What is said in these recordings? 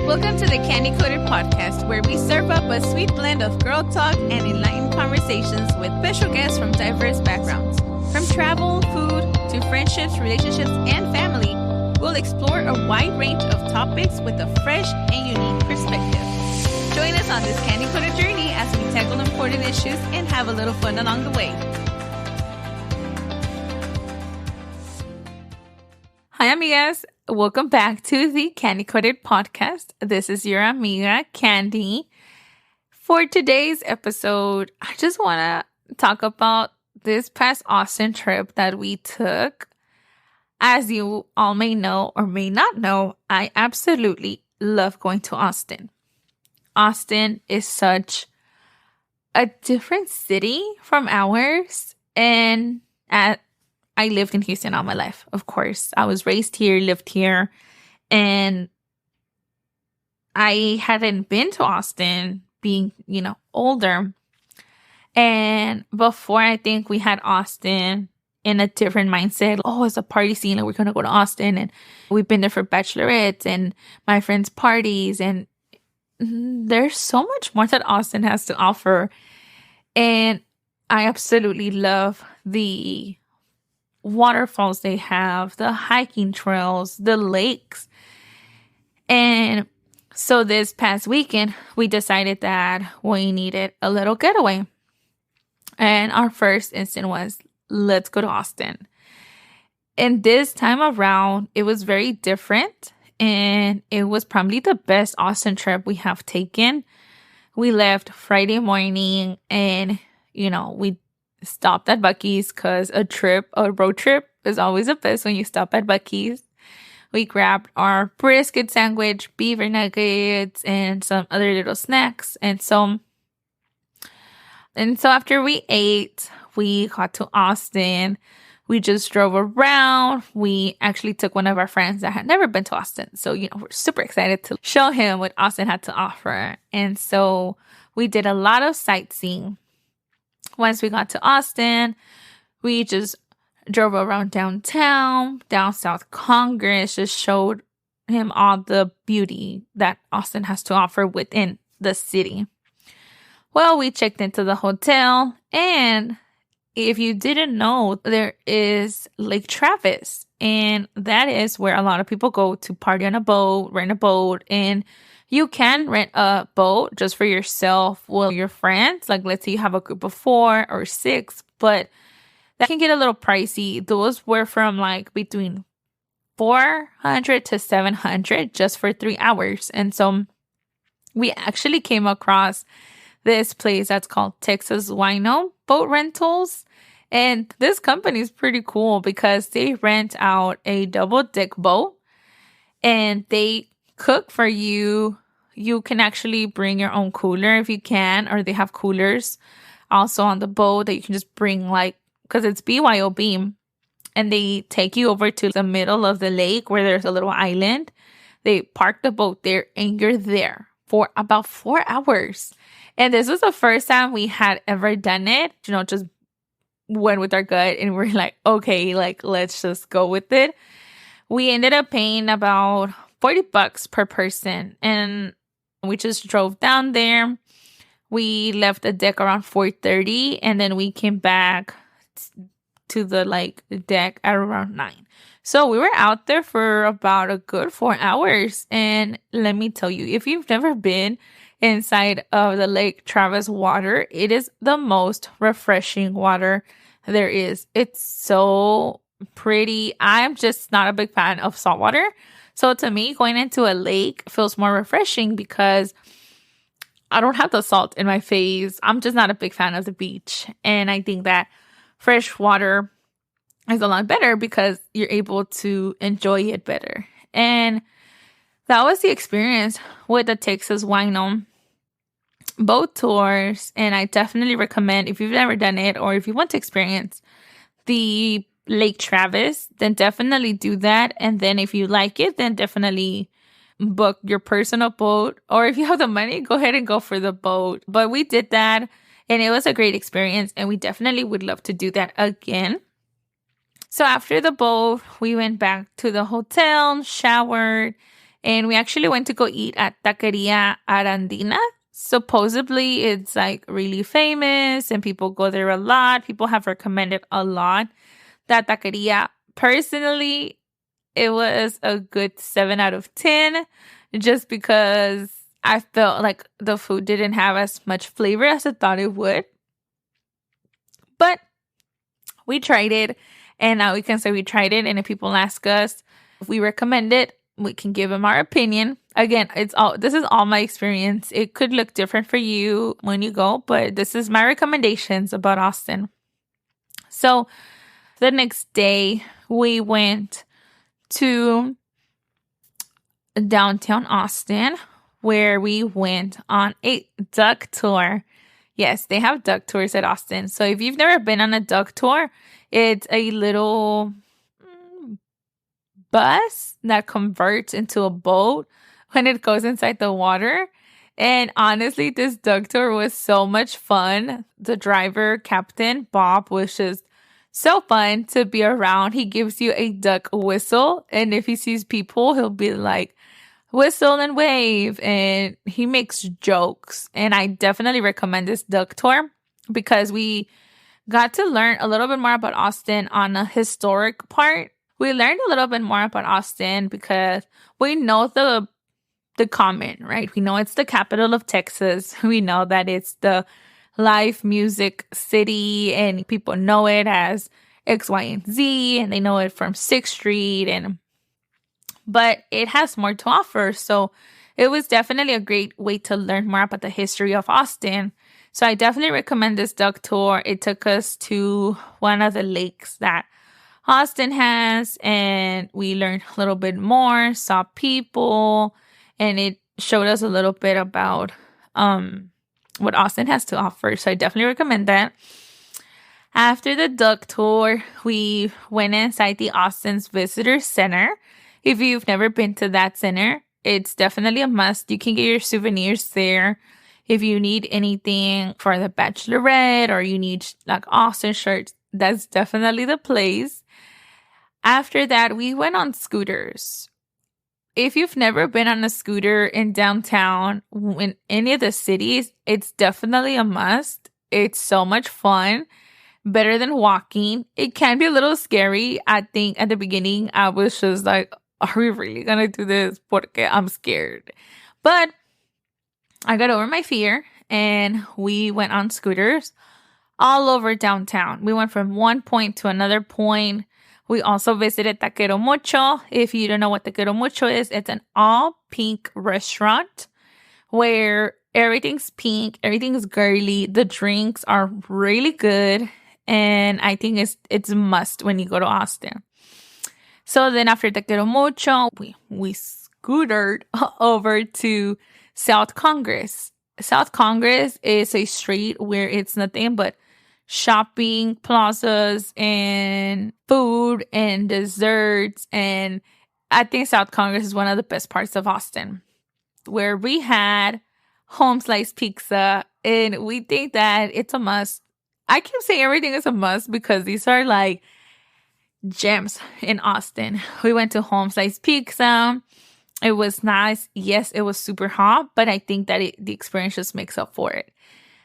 Welcome to the Candy Coated Podcast, where we serve up a sweet blend of girl talk and enlightened conversations with special guests from diverse backgrounds. From travel, food, to friendships, relationships, and family, we'll explore a wide range of topics with a fresh and unique perspective. Join us on this Candy Coated journey as we tackle important issues and have a little fun along the way. Hi, amigas. Welcome back to the Candy Coated Podcast. This is your amiga, Candy. For today's episode, I just want to talk about this past Austin trip that we took. As you all may know or may not know, I absolutely love going to Austin. Austin is such a different city from ours, and I lived in Houston all my life, of course. I was raised here, lived here, and I hadn't been to Austin being, older. And before, I think we had Austin in a different mindset. Oh, it's a party scene, like we're going to go to Austin. And we've been there for bachelorettes and my friends' parties. And there's so much more that Austin has to offer. And I absolutely love the waterfalls they have, the hiking trails, the lakes. And so this past weekend, we decided that we needed a little getaway. And our first instinct was, let's go to Austin. And this time around, it was very different. And it was probably the best Austin trip we have taken. We left Friday morning and, we stopped at Buc-ee's because a road trip is always the best when you stop at Buc-ee's. We grabbed our brisket sandwich, beaver nuggets, and some other little snacks. And so after we ate, we got to Austin. We just drove around. We actually took one of our friends that had never been to Austin. So, we're super excited to show him what Austin had to offer. And so we did a lot of sightseeing. Once we got to Austin, we just drove around downtown, down South Congress, just showed him all the beauty that Austin has to offer within the city. Well, we checked into the hotel, and if you didn't know, there is Lake Travis, and that is where a lot of people go to party on a boat, rent a boat, and you can rent a boat just for yourself with your friends. Like, let's say you have a group of 4 or 6, but that can get a little pricey. Those were from between $400 to $700 just for 3 hours. And so we actually came across this place that's called Texas Wino Boat Rentals. And this company is pretty cool because they rent out a double-deck boat and they cook for you. You can actually bring your own cooler if you can, or they have coolers also on the boat that you can just bring, because it's BYOB, and they take you over to the middle of the lake where there's a little island. They park the boat there and you're there for about 4 hours. And this was the first time we had ever done it, just went with our gut and we're like, okay, let's just go with it. We ended up paying about $40 per person, and we just drove down there. We left the deck around 4:30, and then we came back to the deck at around 9. So we were out there for about a good 4 hours. And let me tell you, if you've never been inside of the Lake Travis water, it is the most refreshing water there is. It's so pretty. I'm just not a big fan of salt water. So to me, going into a lake feels more refreshing because I don't have the salt in my face. I'm just not a big fan of the beach. And I think that fresh water is a lot better because you're able to enjoy it better. And that was the experience with the Texas Wino boat tours. And I definitely recommend, if you've never done it or if you want to experience the Lake Travis, then definitely do that. And then if you like it, then definitely book your personal boat. Or if you have the money, go ahead and go for the boat. But we did that and it was a great experience. And we definitely would love to do that again. So after the boat, we went back to the hotel, showered, And we actually went to go eat at Taqueria Arandina. Supposedly, it's like really famous and people go there a lot. People have recommended a lot that taqueria. Personally, it was a good 7 out of 10 just because I felt like the food didn't have as much flavor as I thought it would. But we tried it, and now we can say we tried it. And if people ask us if we recommend it, we can give them our opinion. Again, this is all my experience. It could look different for you when you go, but this is my recommendations about Austin. So the next day we went to downtown Austin, where we went on a duck tour. Yes, they have duck tours at Austin. So if you've never been on a duck tour, it's a little bus that converts into a boat when it goes inside the water. And honestly, this duck tour was so much fun. The driver, Captain Bob, was just so fun to be around. He gives you a duck whistle, and if he sees people, he'll be like, whistle and wave, and he makes jokes. And I definitely recommend this duck tour because we got to learn a little bit more about Austin on a historic part. We learned a little bit more about Austin because we know the common, right? We know it's the capital of Texas. We know that it's the live music city, and people know it as X, Y, and Z, and they know it from 6th Street, but it has more to offer. So it was definitely a great way to learn more about the history of Austin. So I definitely recommend this duck tour. It took us to one of the lakes that Austin has, and we learned a little bit more, saw people, and it showed us a little bit about what Austin has to offer. So I definitely recommend that. After the duck tour, we went inside the Austin's Visitor Center. If you've never been to that center, it's definitely a must. You can get your souvenirs there. If you need anything for the Bachelorette or you need like Austin shirts, that's definitely the place. After that, we went on scooters. If you've never been on a scooter in downtown, in any of the cities, it's definitely a must. It's so much fun. Better than walking. It can be a little scary. I think at the beginning, I was just like, are we really going to do this? Porque I'm scared. But I got over my fear, and we went on scooters all over downtown. We went from one point to another point. We also visited Taquero Mucho. If you don't know what Taquero Mucho is, it's an all-pink restaurant where everything's pink, everything's girly. The drinks are really good, and I think it's a must when you go to Austin. So then after Taquero Mucho, we scootered over to South Congress. South Congress is a street where it's nothing but shopping plazas and food and desserts. And I think South Congress is one of the best parts of Austin, where we had home sliced pizza, and we think that it's a must. I keep saying everything is a must because these are like gems in Austin. We went to home sliced pizza. It was nice. Yes, it was super hot, but I think that the experience just makes up for it.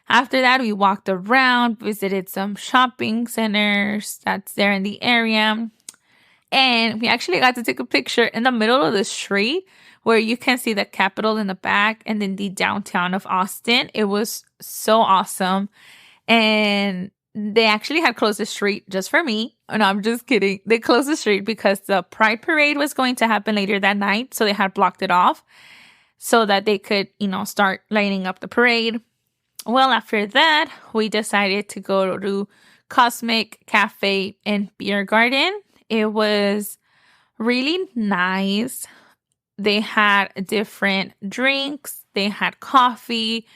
After that, we walked around, visited some shopping centers that's there in the area. And we actually got to take a picture in the middle of the street where you can see the Capitol in the back and then the downtown of Austin. It was so awesome. And they actually had closed the street just for me. No, I'm just kidding. They closed the street because the Pride Parade was going to happen later that night. So they had blocked it off so that they could, start lining up the parade. Well, after that, we decided to go to Cosmic Cafe and Beer Garden. It was really nice. They had different drinks. They had coffee.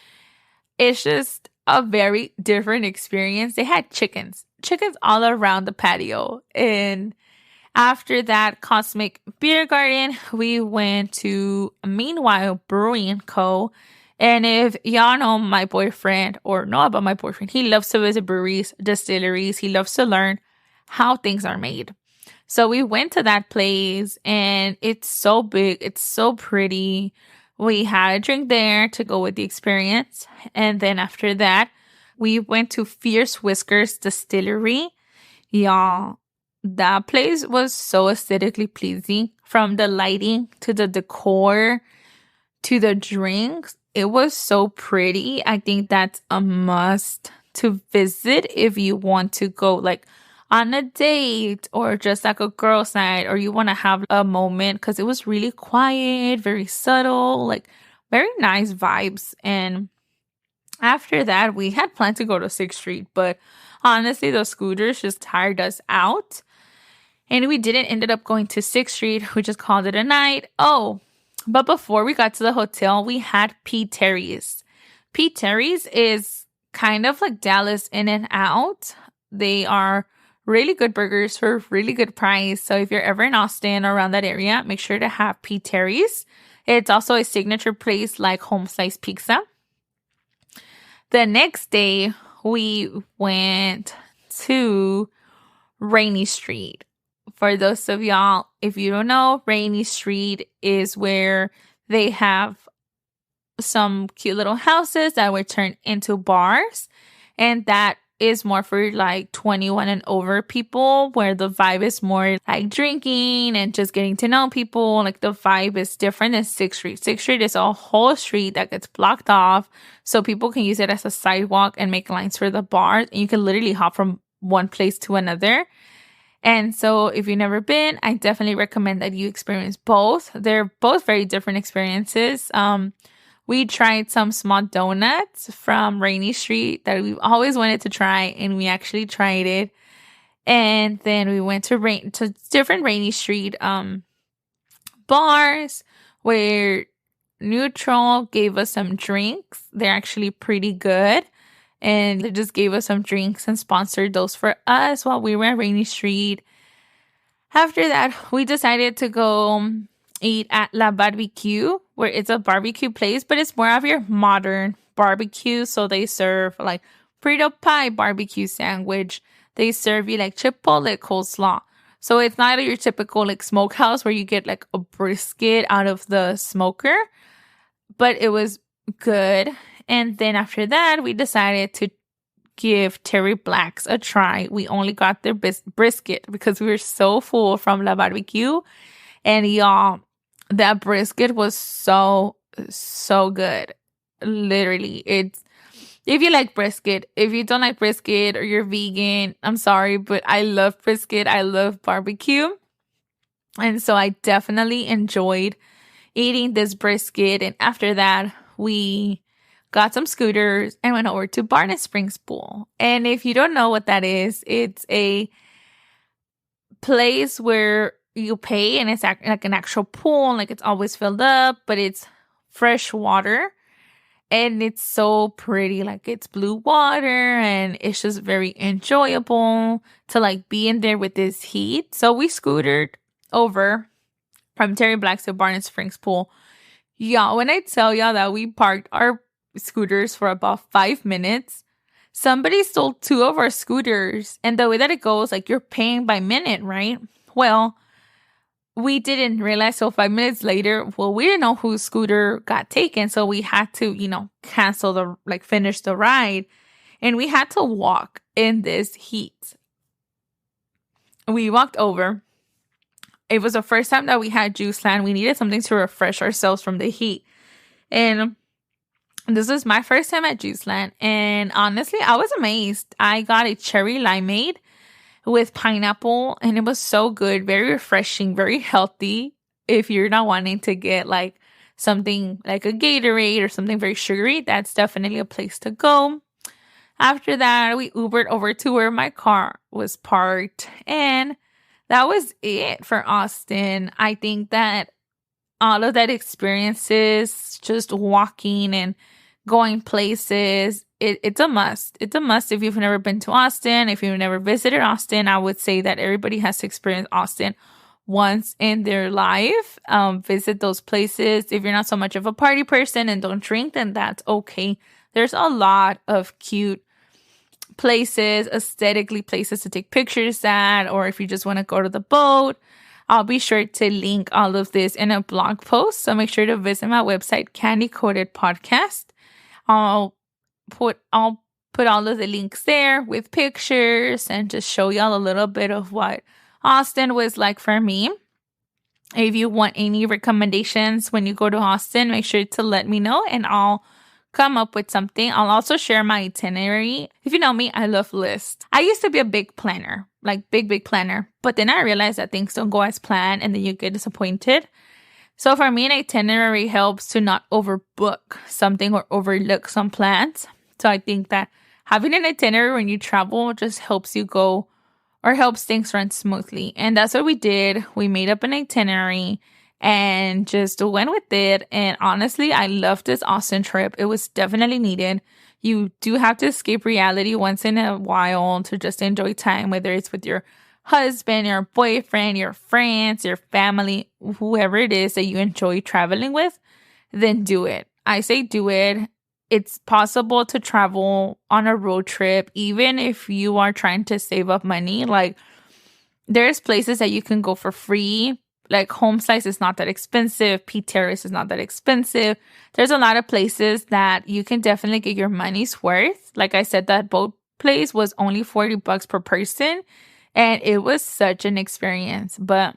It's just a very different experience. They had chickens all around the patio. And after that Cosmic Beer Garden, we went to Meanwhile Brewing Co. And if y'all know my boyfriend or know about my boyfriend, he loves to visit breweries, distilleries. He loves to learn how things are made. So we went to that place and it's so big, it's so pretty. We had a drink there to go with the experience. And then after that, we went to Fierce Whiskers Distillery. Y'all, that place was so aesthetically pleasing, from the lighting to the decor to the drinks. It was so pretty. I think that's a must to visit if you want to go like on a date or just like a girl's night, or you want to have a moment, because it was really quiet, very subtle, like very nice vibes. And after that, we had planned to go to 6th Street, but honestly, those scooters just tired us out. And we didn't ended up going to 6th Street. We just called it a night. Oh, but before we got to the hotel, we had P. Terry's. P. Terry's is kind of like Dallas In and Out. They are really good burgers for a really good price. So if you're ever in Austin or around that area, make sure to have P. Terry's. It's also a signature place like home slice pizza. The next day, we went to Rainy Street. For those of y'all, if you don't know, Rainy Street is where they have some cute little houses that were turned into bars. And that is more for like 21 and over people, where the vibe is more like drinking and just getting to know people. Like the vibe is different than 6th Street. 6th Street is a whole street that gets blocked off so people can use it as a sidewalk and make lines for the bars. And you can literally hop from one place to another. And so if you've never been, I definitely recommend that you experience both. They're both very different experiences. We tried some small donuts from Rainy Street that we've always wanted to try, and we actually tried it. And then we went to different Rainy Street bars where Neutral gave us some drinks. They're actually pretty good. And they just gave us some drinks and sponsored those for us while we were at Rainy Street. After that, we decided to go eat at La Barbecue, where it's a barbecue place, but it's more of your modern barbecue. So they serve like Frito pie barbecue sandwich. They serve you like Chipotle coleslaw. So it's not your typical like smokehouse where you get like a brisket out of the smoker, but it was good. And then after that, we decided to give Terry Black's a try. We only got their brisket because we were so full from La Barbecue. And y'all, that brisket was so good. Literally, it's, if you like brisket, if you don't like brisket or you're vegan, I'm sorry, but I love brisket. I love barbecue. And so I definitely enjoyed eating this brisket. And after that, we got some scooters and went over to Barnett Springs Pool. And if you don't know what that is, it's a place where you pay and it's like an actual pool. Like it's always filled up, but it's fresh water. And it's so pretty. Like it's blue water and it's just very enjoyable to like be in there with this heat. So we scootered over from Terry Black's to Barnett Springs Pool. Y'all, when I tell y'all that we parked our scooters for about 5 minutes, somebody stole 2 of our scooters. And the way that it goes, like you're paying by minute, right? Well, we didn't realize. So 5 minutes later, well, we didn't know whose scooter got taken. So we had to, cancel finish the ride. And we had to walk in this heat. We walked over. It was the first time that we had Juice Land. We needed something to refresh ourselves from the heat. And this was my first time at Juice Land. And honestly, I was amazed. I got a cherry limeade with pineapple. And it was so good. Very refreshing. Very healthy. If you're not wanting to get like something like a Gatorade or something very sugary, that's definitely a place to go. After that, we Ubered over to where my car was parked. And that was it for Austin. I think that all of that experiences, just walking and going places, it's a must. It's a must if you've never been to Austin. If you've never visited Austin, I would say that everybody has to experience Austin once in their life. Visit those places. If you're not so much of a party person and don't drink, then that's okay. There's a lot of cute places, aesthetically places to take pictures at, or if you just want to go to the boat. I'll be sure to link all of this in a blog post. So make sure to visit my website, Candy Coated Podcast. I'll put all of the links there with pictures and just show y'all a little bit of what Austin was like for me. If you want any recommendations when you go to Austin, make sure to let me know and I'll come up with something. I'll also share my itinerary. If you know me, I love lists. I used to be a big planner, like big planner, but then I realized that things don't go as planned and then you get disappointed. So for me, an itinerary helps to not overbook something or overlook some plans. So I think that having an itinerary when you travel just helps you go or helps things run smoothly. And that's what we did. We made up an itinerary and just went with it. And honestly, I loved this Austin trip. It was definitely needed. You do have to escape reality once in a while to just enjoy time, whether it's with your husband, your boyfriend, your friends, your family, whoever it is that you enjoy traveling with, then do it. I say do it. It's possible to travel on a road trip, even if you are trying to save up money. Like, there's places that you can go for free. Like, Home Slice is not that expensive. Pete Terrace is not that expensive. There's a lot of places that you can definitely get your money's worth. Like I said, that boat place was only $40 per person. And it was such an experience. But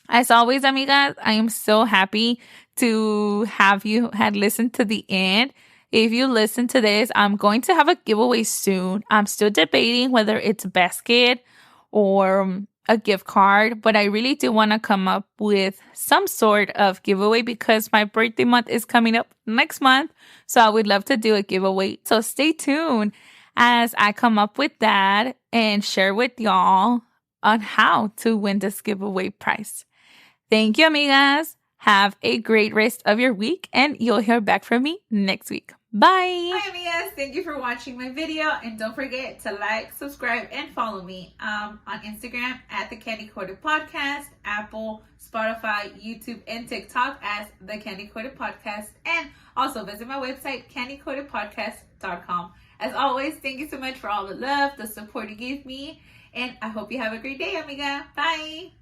as always, amigas, I am so happy to have you had listened to the end. If you listen to this, I'm going to have a giveaway soon. I'm still debating whether it's a basket or a gift card, but I really do want to come up with some sort of giveaway because my birthday month is coming up next month. So I would love to do a giveaway. So stay tuned as I come up with that and share with y'all on how to win this giveaway prize. Thank you, amigas. Have a great rest of your week and you'll hear back from me next week. Bye. Hi, amigas. Thank you for watching my video. And don't forget to like, subscribe, and follow me on Instagram at The Candy Coated Podcast, Apple, Spotify, YouTube, and TikTok as The Candy Coated Podcast. And also visit my website, candycoatedpodcast.com. As always, thank you so much for all the love, the support you gave me. And I hope you have a great day, amiga. Bye.